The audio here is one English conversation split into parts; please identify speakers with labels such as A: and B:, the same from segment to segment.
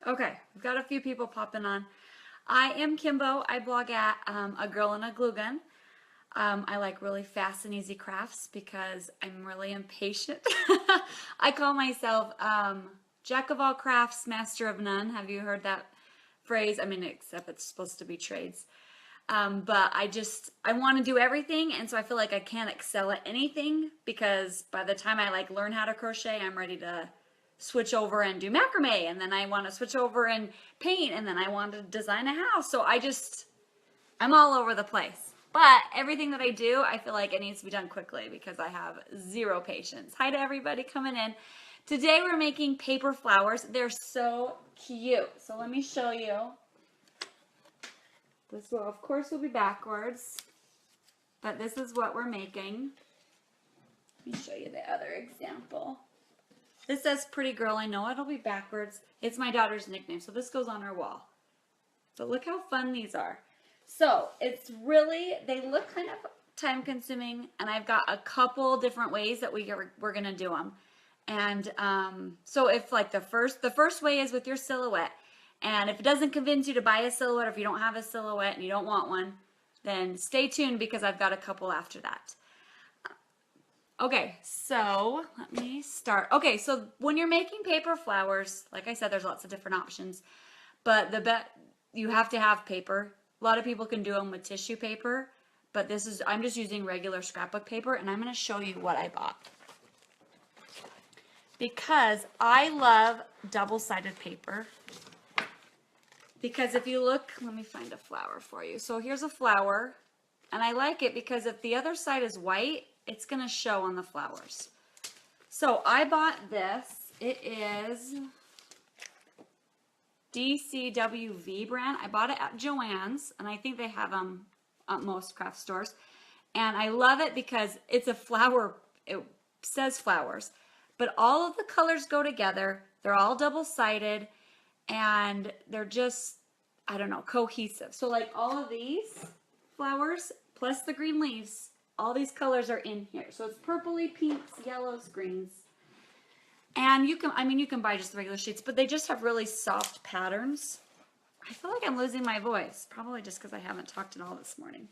A: Okay, we've got a few people popping on. I am Kimbo. I blog at A Girl in a Glue Gun. I like really fast and easy crafts because I'm really impatient. I call myself Jack of all crafts, master of none. Have you heard that phrase? I mean, except it's supposed to be trades. But I want to do everything, and so I feel like I can't excel at anything because by the time I like learn how to crochet, I'm ready to switch over and do macrame, and then I want to switch over and paint, and then I want to design a house. So I'm all over the place. But everything that I do, I feel like it needs to be done quickly because I have zero patience. Hi to everybody coming in. Today we're making paper flowers. They're so cute. So let me show you. This will, of course, will be backwards, but this is what we're making. Let me show you the other example. This says pretty girl. I know it'll be backwards. It's my daughter's nickname, so this goes on her wall. But look how fun these are. So it's really, they look kind of time consuming, and I've got a couple different ways that we're going to do them. And so if like the first way is with your silhouette, and if it doesn't convince you to buy a silhouette, or if you don't have a silhouette and you don't want one, then stay tuned because I've got a couple after that. Okay, so let me start. Okay, so when you're making paper flowers, like I said, there's lots of different options, but you have to have paper. A lot of people can do them with tissue paper, but I'm just using regular scrapbook paper, and I'm going to show you what I bought. Because I love double-sided paper. Because if you look, let me find a flower for you. So here's a flower, and I like it because if the other side is white, it's going to show on the flowers. So I bought this. It is DCWV brand. I bought it at Joann's, and I think they have them at most craft stores. And I love it because it's a flower. It says flowers, but all of the colors go together. They're all double-sided, and they're just, I don't know, cohesive. So like all of these flowers plus the green leaves, all these colors are in here. So it's purpley, pinks, yellows, greens. And you can buy just the regular sheets, but they just have really soft patterns. I feel like I'm losing my voice, probably just because I haven't talked at all this morning.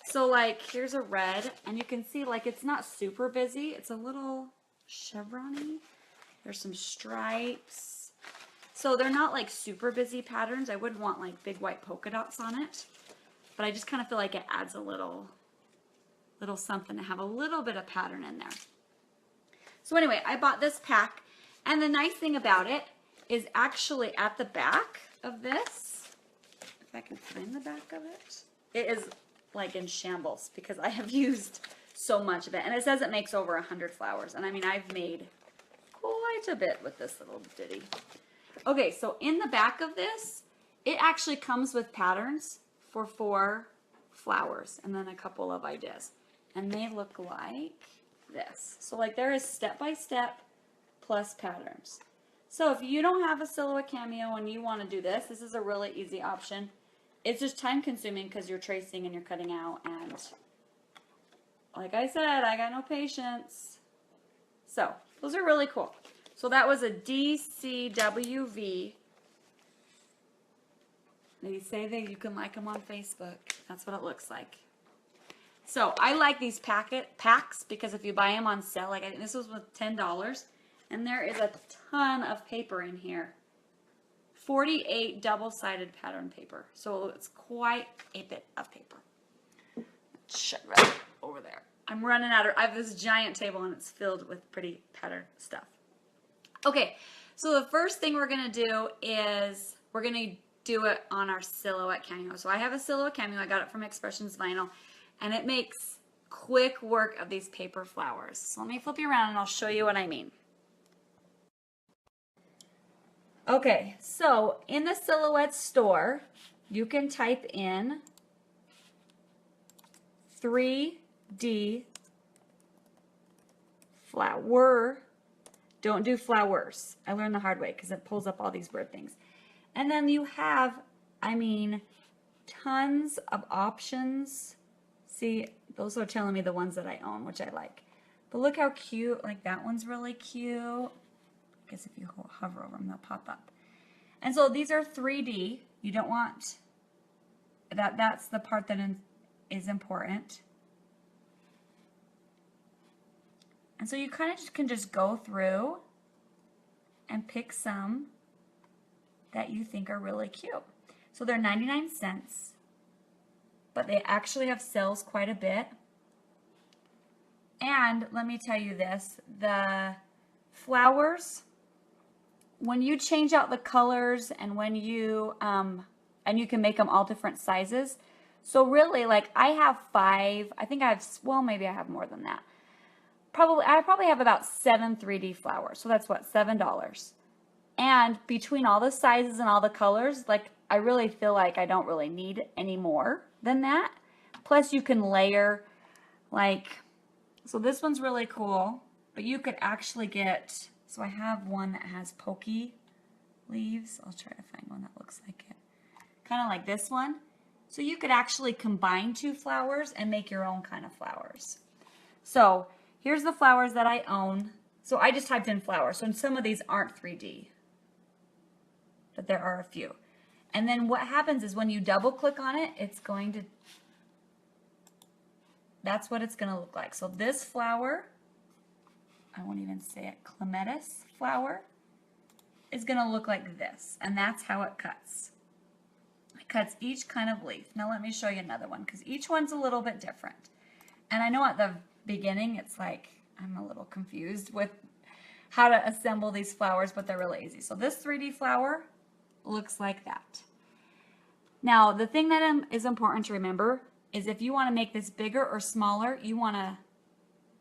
A: So like, here's a red, and you can see like it's not super busy. It's a little chevron-y. There's some stripes. So they're not like super busy patterns. I wouldn't want like big white polka dots on it, but I just kind of feel like it adds a little something to have a little bit of pattern in there. So anyway, I bought this pack, and the nice thing about it is actually at the back of this, if I can find the back of it, it is like in shambles because I have used so much of it, and it says it makes over 100 flowers, and I mean I've made quite a bit with this little ditty. Okay, so in the back of this, it actually comes with patterns for 4 flowers and then a couple of ideas. And they look like this. So like there is step-by-step plus patterns. So if you don't have a silhouette cameo and you want to do this, this is a really easy option. It's just time consuming because you're tracing and you're cutting out, and like I said, I got no patience. So those are really cool. So that was a DCWV. They say that you can like them on Facebook. That's what it looks like. So I like these packs because if you buy them on sale, like I think this was with $10, and there is a ton of paper in here. 48 double-sided pattern paper. So it's quite a bit of paper. Shut right over there. I'm running out of, I have this giant table and it's filled with pretty pattern stuff. Okay, so the first thing we're gonna do is we're gonna do it on our silhouette cameo. So I have a silhouette cameo, I got it from Expressions Vinyl, and it makes quick work of these paper flowers. So let me flip you around and I'll show you what I mean. Okay, so in the Silhouette store, you can type in 3D flower. Don't do flowers. I learned the hard way because it pulls up all these weird things. And then you have, I mean, tons of options. See, those are telling me the ones that I own, which I like. But look how cute, like that one's really cute. I guess if you hover over them, they'll pop up. And so these are 3D. You don't want that. That's the part that is important. And so you kind of can just go through and pick some that you think are really cute. So they're 99 cents, but they actually have sales quite a bit. And let me tell you this, the flowers, when you change out the colors and when you, and you can make them all different sizes. So really, like I have 5, I think I have, well, maybe I have more than that. I probably have about 7 3D flowers. So that's what, $7. And between all the sizes and all the colors, like I really feel like I don't really need any more than that. Plus you can layer like, so this one's really cool, but you could actually get, so I have one that has pokey leaves. I'll try to find one that looks like it. Kind of like this one. So you could actually combine 2 flowers and make your own kind of flowers. So here's the flowers that I own. So I just typed in flowers. So some of these aren't 3D, but there are a few. And then what happens is when you double click on it, it's going to, that's what it's going to look like. So this flower, I won't even say it, clematis flower, is going to look like this. And that's how it cuts. It cuts each kind of leaf. Now let me show you another one because each one's a little bit different. And I know at the beginning it's like, I'm a little confused with how to assemble these flowers, but they're really easy. So this 3D flower looks like that. Now the thing that is important to remember is if you want to make this bigger or smaller, you want to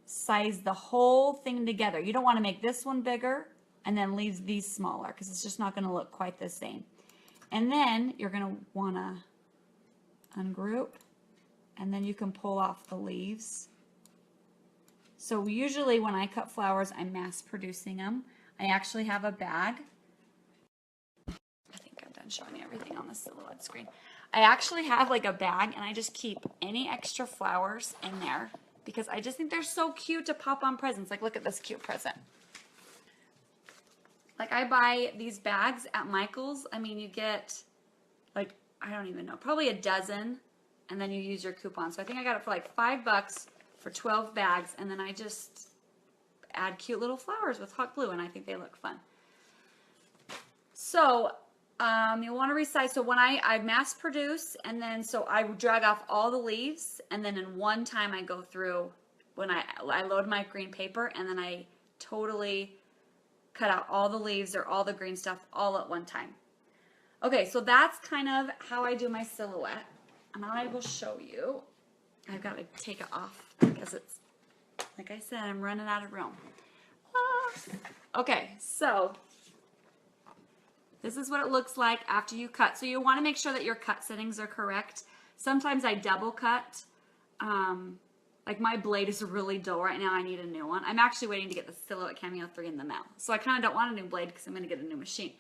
A: size the whole thing together. You don't want to make this one bigger and then leave these smaller because it's just not going to look quite the same. And then you're going to want to ungroup and then you can pull off the leaves. So usually when I cut flowers, I'm mass producing them. I actually have a bag. I think I'm done showing you everything on the Silhouette screen. I actually have like a bag and I just keep any extra flowers in there because I just think they're so cute to pop on presents. Like look at this cute present. Like I buy these bags at Michael's. I mean, you get like, I don't even know, probably a dozen and then you use your coupon. So I think I got it for like $5 for 12 bags and then I just add cute little flowers with hot glue and I think they look fun. So you'll want to resize. So when I mass produce and then so I drag off all the leaves and then in one time I go through when I load my green paper and then I totally cut out all the leaves or all the green stuff all at one time. Okay, so that's kind of how I do my silhouette and I will show you. I've got to take it off because it's, like I said, I'm running out of room. Okay, so this is what it looks like after you cut. So you want to make sure that your cut settings are correct. Sometimes I double cut. Like my blade is really dull right now. I need a new one. I'm actually waiting to get the Silhouette Cameo 3 in the mail. So I kind of don't want a new blade because I'm going to get a new machine.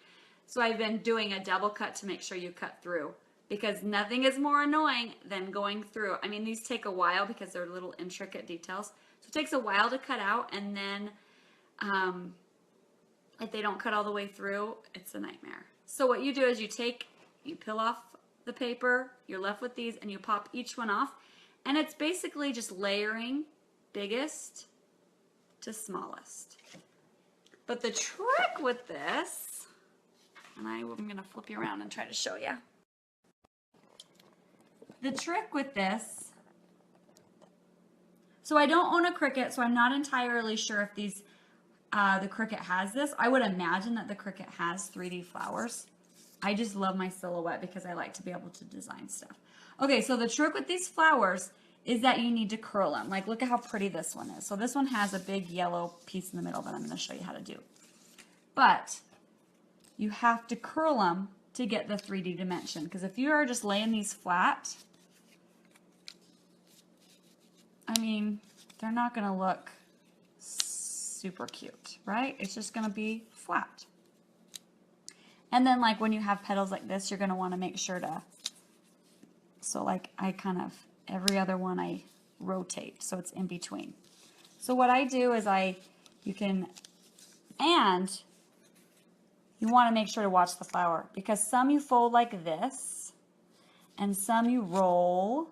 A: So I've been doing a double cut to make sure you cut through because nothing is more annoying than going through. I mean, these take a while because they're little intricate details. So it takes a while to cut out and then if they don't cut all the way through, it's a nightmare. So what you do is you peel off the paper, you're left with these, and you pop each one off. And it's basically just layering biggest to smallest. But the trick with this, and I'm going to flip you around and try to show you. The trick with this, so I don't own a Cricut, so I'm not entirely sure if these the Cricut has this. I would imagine that the Cricut has 3D flowers. I just love my Silhouette because I like to be able to design stuff. Okay, so the trick with these flowers is that you need to curl them. Like, look at how pretty this one is. So this one has a big yellow piece in the middle that I'm going to show you how to do. But you have to curl them to get the 3D dimension. Because if you are just laying these flat, I mean, they're not going to look super cute, right? It's just going to be flat. And then like when you have petals like this, you're going to want to make sure to, so like I kind of, every other one I rotate so it's in between. So what I do is and you want to make sure to watch the flower because some you fold like this and some you roll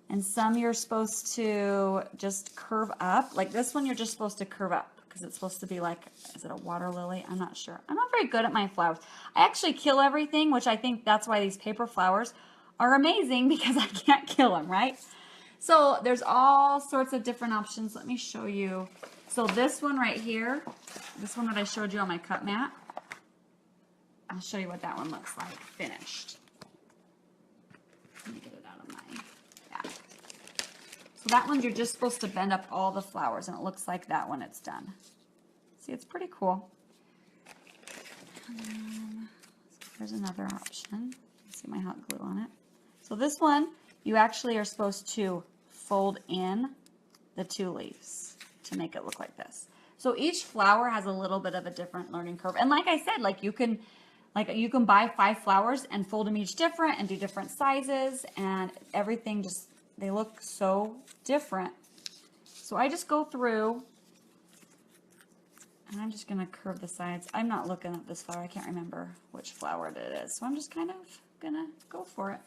A: and some you're supposed to just curve up. Like this one, you're just supposed to curve up because it's supposed to be like, is it a water lily? I'm not sure. I'm not very good at my flowers. I actually kill everything, which I think that's why these paper flowers are amazing because I can't kill them, right? So there's all sorts of different options. Let me show you. So this one right here, this one that I showed you on my cut mat, I'll show you what that one looks like finished. Let me get it out of my, yeah. So that one, you're just supposed to bend up all the flowers, and it looks like that when it's done. See, it's pretty cool. So there's another option. See my hot glue on it. So this one, you actually are supposed to fold in the two leaves to make it look like this. So each flower has a little bit of a different learning curve. And like I said, you can buy 5 flowers and fold them each different and do different sizes, and everything just, they look so different. So I just go through and I'm just gonna curve the sides. I'm not looking at this flower. I can't remember which flower it is. So I'm just kind of gonna go for it.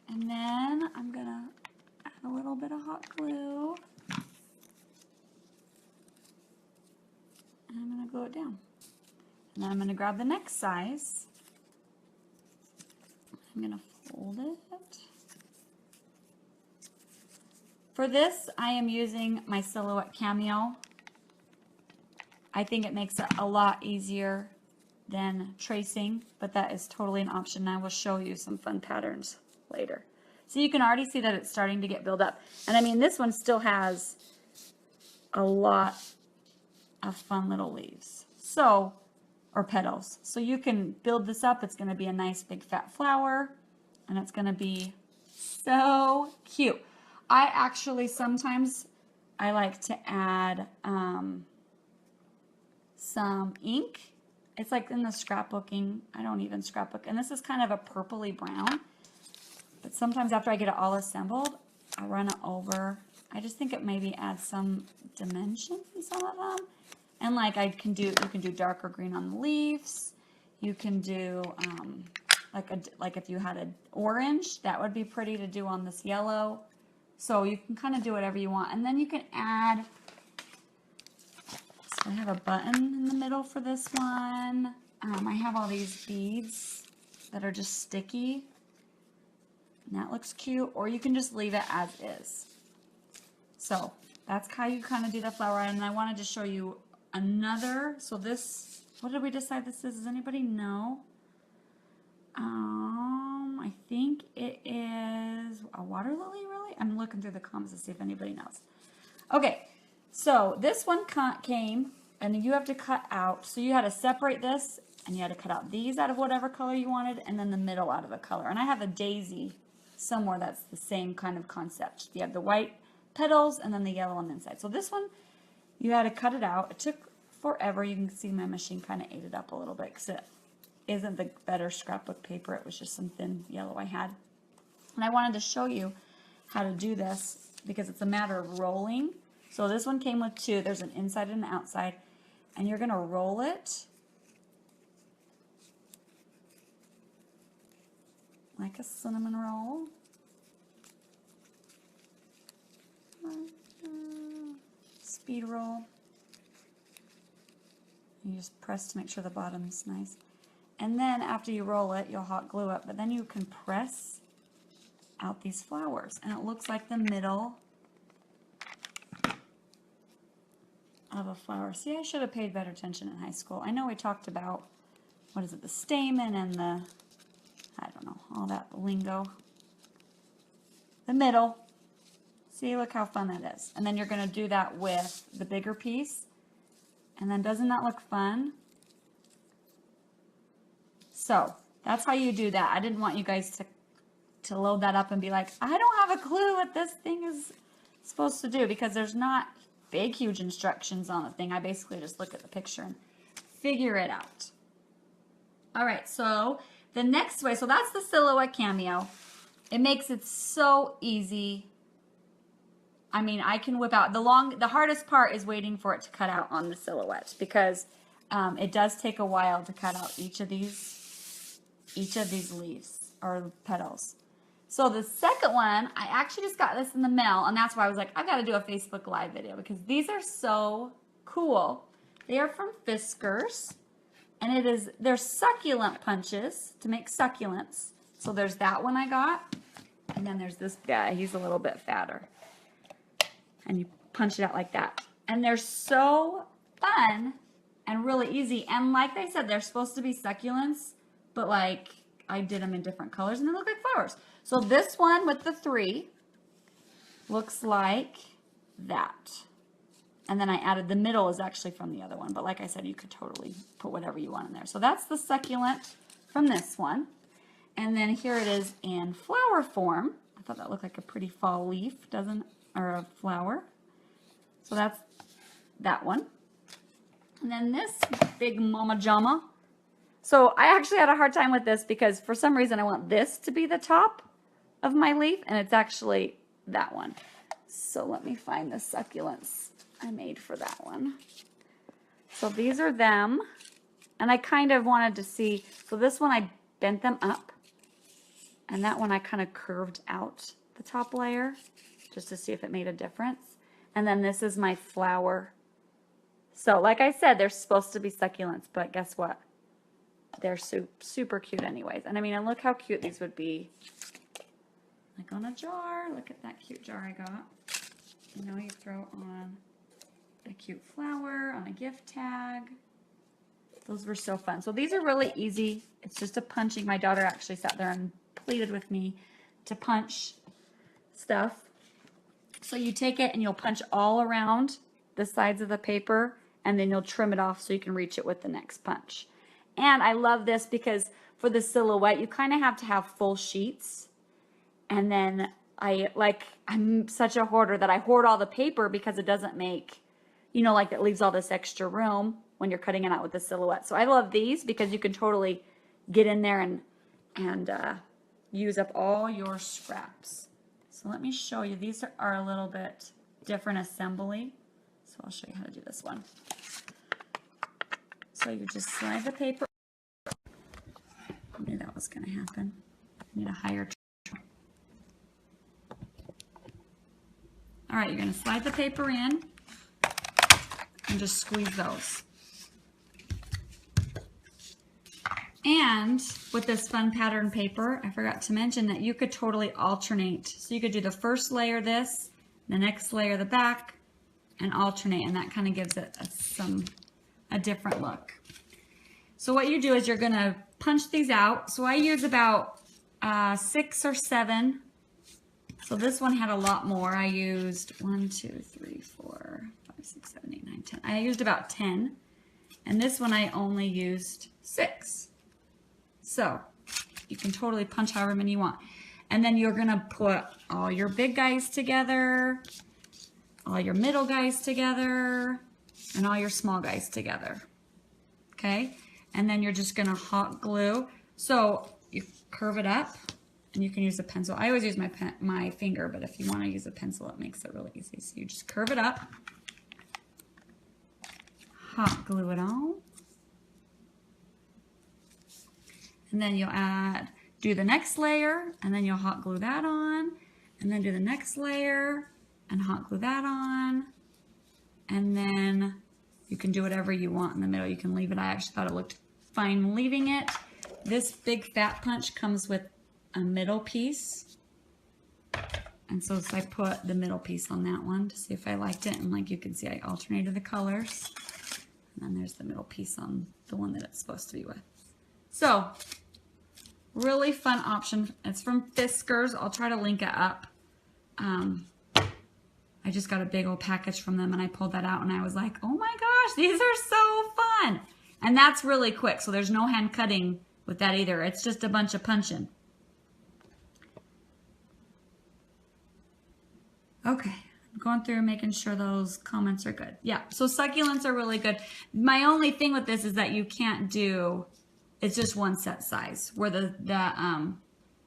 A: And then I'm gonna add a little bit of hot glue. And I'm gonna glue it down. And then I'm gonna grab the next size. I'm gonna fold it. For this, I am using my Silhouette Cameo. I think it makes it a lot easier than tracing, but that is totally an option. I will show you some fun patterns later. So you can already see that it's starting to get built up. And I mean, this one still has a lot of fun little leaves. So, or petals. So you can build this up. It's gonna be a nice big fat flower, and it's gonna be so cute. I actually, sometimes I like to add some ink. It's like in the scrapbooking. I don't even scrapbook. And this is kind of a purpley brown. But sometimes after I get it all assembled, I run it over. I just think it maybe adds some dimension in some of them. And like you can do darker green on the leaves. You can do like if you had an orange, that would be pretty to do on this yellow. So you can kind of do whatever you want. And then you can add, so I have a button in the middle for this one. I have all these beads that are just sticky. And that looks cute. Or you can just leave it as is. So that's how you kind of do the flower. And I wanted to show you another. So this, what did we decide this is? Does anybody know? I think it is a water lily, really? I'm looking through the comments to see if anybody knows. Okay, so this one came, and you have to cut out. So you had to separate this, and you had to cut out these out of whatever color you wanted, and then the middle out of a color. And I have a daisy somewhere that's the same kind of concept. You have the white petals, and then the yellow on the inside. So this one, you had to cut it out. It took forever. You can see my machine kind of ate it up a little bit because it isn't the better scrapbook paper. It was just some thin yellow I had. And I wanted to show you how to do this because it's a matter of rolling. So this one came with 2. There's an inside and an outside. And you're going to roll it like a cinnamon roll. Speed roll. You just press to make sure the bottom's nice. And then after you roll it, you'll hot glue it, but then you can press out these flowers, and it looks like the middle of a flower. See, I should have paid better attention in high school. I know we talked about, what is it, the stamen and the, I don't know, all that lingo. The middle. See, look how fun that is. And then you're going to do that with the bigger piece. And then doesn't that look fun? So that's how you do that. I didn't want you guys to load that up and be like, I don't have a clue what this thing is supposed to do, because there's not big, huge instructions on the thing. I basically just look at the picture and figure it out. All right, so the next way, so that's the Silhouette Cameo. It makes it so easy. I mean, I can whip out the hardest part is waiting for it to cut out on the Silhouette, because It does take a while to cut out each of these leaves or petals. So the second one, I actually just got this in the mail, and that's why I was like, I gotta do a Facebook Live video because these are so cool. They are from Fiskars, and they're succulent punches to make succulents. So there's that one I got, and then there's this guy. He's a little bit fatter, and you punch it out like that. And they're so fun and really easy. And like they said, they're supposed to be succulents, but like I did them in different colors, and they look like flowers. So this one with the 3 looks like that. And then I added the middle is actually from the other one. But like I said, you could totally put whatever you want in there. So that's the succulent from this one. And then here it is in flower form. I thought that looked like a pretty fall leaf, doesn't it? Or a flower. So that's that one. And then this big mama jama. So I actually had a hard time with this because for some reason I want this to be the top of my leaf, and it's actually that one. So let me find the succulents I made for that one. So these are them, and I kind of wanted to see, so this one I bent them up, and that one I kind of curved out the top layer just to see if it made a difference. And then this is my flower. So like I said, they're supposed to be succulents, but guess what? They're super cute anyways. And I mean, and look how cute these would be. Like on a jar. Look at that cute jar I got. You know, you throw on a cute flower on a gift tag. Those were so fun. So these are really easy. It's just a punching. My daughter actually sat there and pleaded with me to punch stuff. So you take it and you'll punch all around the sides of the paper, and then you'll trim it off so you can reach it with the next punch. And I love this because for the silhouette, you kind of have to have full sheets. And then I'm such a hoarder that I hoard all the paper because it doesn't make, you know, like it leaves all this extra room when you're cutting it out with the silhouette. So I love these because you can totally get in there and use up all your scraps. So let me show you. These are a little bit different assembly. So I'll show you how to do this one. So you just slide the paper. I knew that was going to happen. I need a higher. All right, you're going to slide the paper in and just squeeze those. And with this fun pattern paper, I forgot to mention that you could totally alternate. So you could do the first layer this, the next layer the back, and alternate, and that kind of gives it a different look. So what you do is you're going to punch these out. So I use about 6 or 7. So this one had a lot more. I used 1, 2, 3, 4, 5, 6, 7, 8, 9, 10. I used about 10. And this one I only used 6. So you can totally punch however many you want. And then you're going to put all your big guys together, all your middle guys together, and all your small guys together. Okay? And then you're just going to hot glue. So you curve it up, and you can use a pencil. I always use my finger, but if you want to use a pencil, it makes it really easy. So you just curve it up, hot glue it on, and then you'll do the next layer, and then you'll hot glue that on, and then do the next layer, and hot glue that on, and then you can do whatever you want in the middle. You can leave it. I actually thought it looked fine leaving it. This big fat punch comes with a middle piece, and so I put the middle piece on that one to see if I liked it, and like you can see I alternated the colors, and then there's the middle piece on the one that it's supposed to be with. So really fun option. It's from Fiskars. I'll try to link it up. I just got a big old package from them, and I pulled that out, and I was like, oh my gosh, these are so fun. And that's really quick, so there's no hand cutting with that either. It's just a bunch of punching. Okay, I'm going through making sure those comments are good. Yeah, so succulents are really good. My only thing with this is that you can't do, it's just one set size. Where the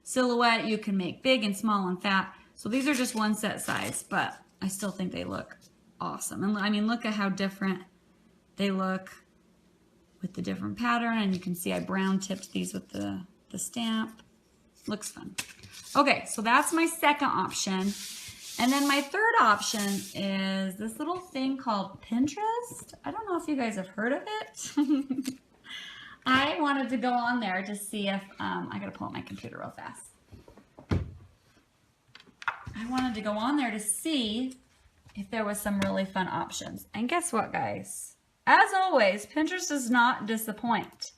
A: silhouette, you can make big and small and fat. So these are just one set size, but I still think they look awesome. And I mean, look at how different they look with the different pattern. And you can see I brown tipped these with the stamp. Looks fun. Okay, so that's my second option. And then my third option is this little thing called Pinterest. I don't know if you guys have heard of it. I wanted to go on there to see if, I gotta pull up my computer real fast. I wanted to go on there to see if there was some really fun options. And guess what, guys? As always, Pinterest does not disappoint.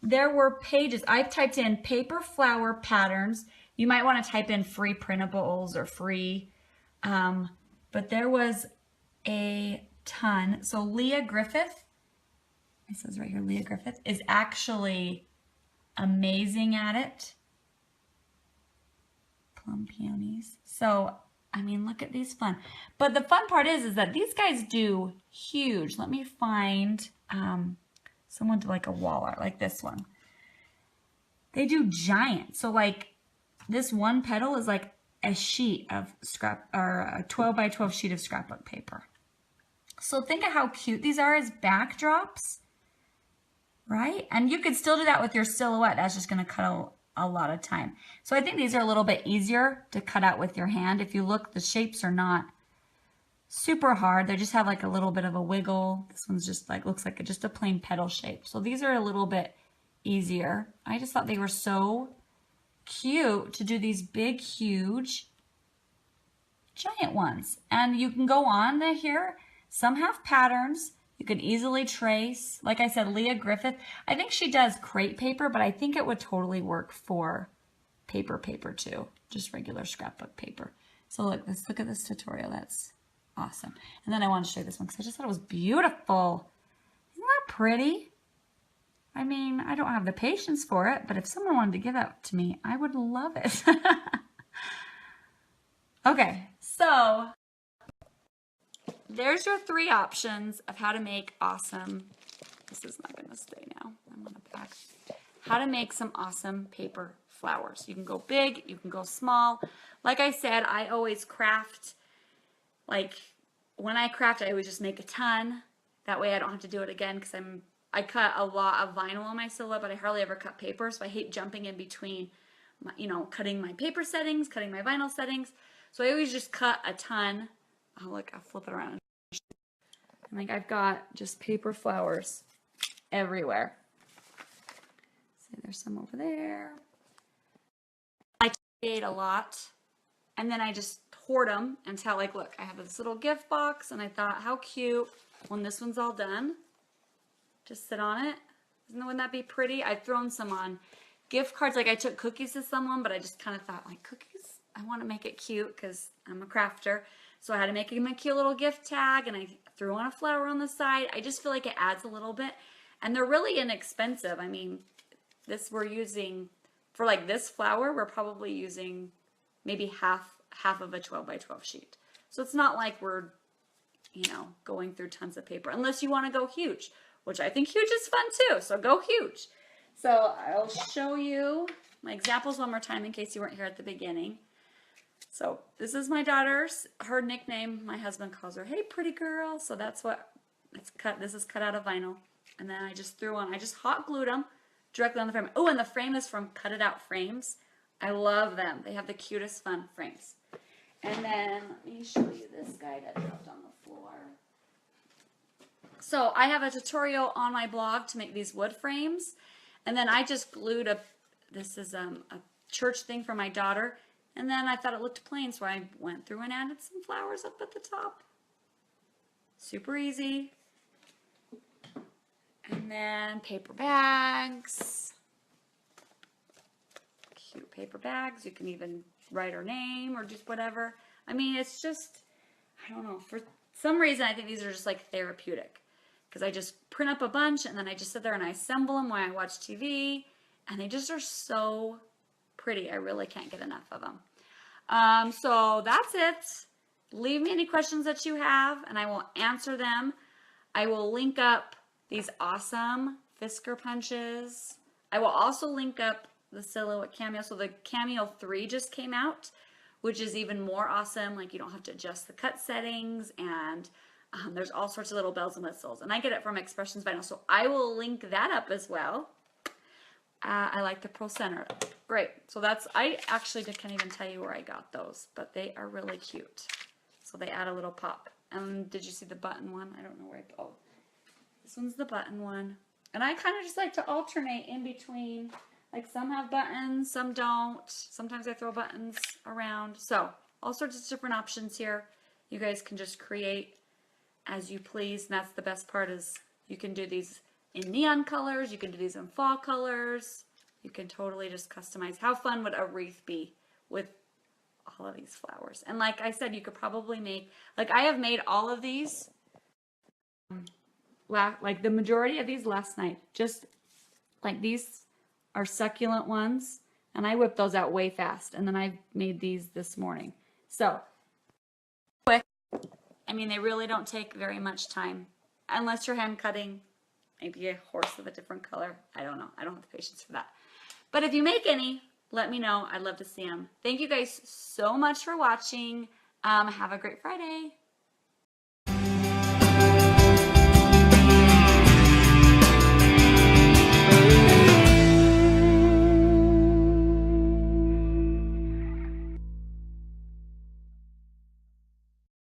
A: There were pages. I typed in paper flower patterns. You might want to type in free printables or free, but there was a ton. So Leah Griffith, it says right here, Leah Griffith is actually amazing at it. Plum peonies. So, I mean, look at these fun. But the fun part is that these guys do huge. Let me find someone to like a wall art like this one. They do giant. So like this one petal is like a sheet of scrap, or a 12 by 12 sheet of scrapbook paper. So think of how cute these are as backdrops, right? And you could still do that with your silhouette. That's just going to cut a lot of time. So I think these are a little bit easier to cut out with your hand. If you look, the shapes are not super hard. They just have like a little bit of a wiggle. This one's just like, looks like just a plain petal shape. So these are a little bit easier. I just thought they were so cute to do these big, huge, giant ones. And you can go on here. Some have patterns. You can easily trace. Like I said, Leah Griffith, I think she does crepe paper, but I think it would totally work for paper too. Just regular scrapbook paper. So look, let's look at this tutorial. That's awesome. And then I want to show you this one because I just thought it was beautiful. Isn't that pretty? I mean, I don't have the patience for it, but if someone wanted to give that to me, I would love it. Okay, so there's your 3 options of how to make awesome, this is not going to stay now, I'm going to pack, how to make some awesome paper flowers. You can go big, you can go small. Like I said, I always craft, like when I craft, I always just make a ton. That way I don't have to do it again because I cut a lot of vinyl on my silhouette, but I hardly ever cut paper, so I hate jumping in between, my, cutting my paper settings, cutting my vinyl settings. So I always just cut a ton. Oh, look, I'll flip it around. And like I've got just paper flowers everywhere. See, there's some over there. I create a lot, and then I just hoard them until, like, look, I have this little gift box, and I thought, how cute when this one's all done. Just sit on it. Wouldn't that be pretty? I've thrown some on gift cards. Like I took cookies to someone, but I just kind of thought, like, cookies? I want to make it cute because I'm a crafter. So I had to make him a cute little gift tag, and I threw on a flower on the side. I just feel like it adds a little bit. And they're really inexpensive. I mean, this we're using, for like this flower, we're probably using maybe half of a 12 by 12 sheet. So it's not like we're, going through tons of paper. Unless you want to go huge, which I think huge is fun too. So go huge. So I'll show you my examples one more time in case you weren't here at the beginning. So this is my daughter's, her nickname, my husband calls her, hey, pretty girl. So that's what it's cut. This is cut out of vinyl. And then I just I just hot glued them directly on the frame. Oh, and the frame is from Cut It Out Frames. I love them. They have the cutest fun frames. And then let me show you this guy that dropped on the floor. So I have a tutorial on my blog to make these wood frames. And then I just glued this is a church thing for my daughter. And then I thought it looked plain, so I went through and added some flowers up at the top. Super easy. And then paper bags. Cute paper bags. You can even write her name or just whatever. I mean, it's just, I don't know. For some reason, I think these are just like therapeutic. Because I just print up a bunch and then I just sit there and I assemble them while I watch TV. And they just are so pretty. I really can't get enough of them. So that's it. Leave me any questions that you have and I will answer them. I will link up these awesome Fisker punches. I will also link up the Silhouette Cameo. So the Cameo 3 just came out, which is even more awesome. Like you don't have to adjust the cut settings, and There's all sorts of little bells and whistles, and I get it from Expressions Vinyl, so I will link that up as well. I like the Pearl Center. Great. So that's, I actually can't even tell you where I got those, but they are really cute. So they add a little pop. And did you see the button one? I don't know where oh, this one's the button one. And I kind of just like to alternate in between. Like some have buttons, some don't. Sometimes I throw buttons around. So all sorts of different options here. You guys can just create as you please. And that's the best part is you can do these in neon colors. You can do these in fall colors. You can totally just customize. How fun would a wreath be with all of these flowers? And like I said, you could probably make, like I have made all of these, like the majority of these last night. Just like these are succulent ones. And I whipped those out way fast. And then I made these this morning. So quick. I mean, they really don't take very much time unless you're hand cutting. Maybe a horse of a different color. I don't know. I don't have the patience for that. But if you make any, let me know. I'd love to see them. Thank you guys so much for watching. Have a great Friday.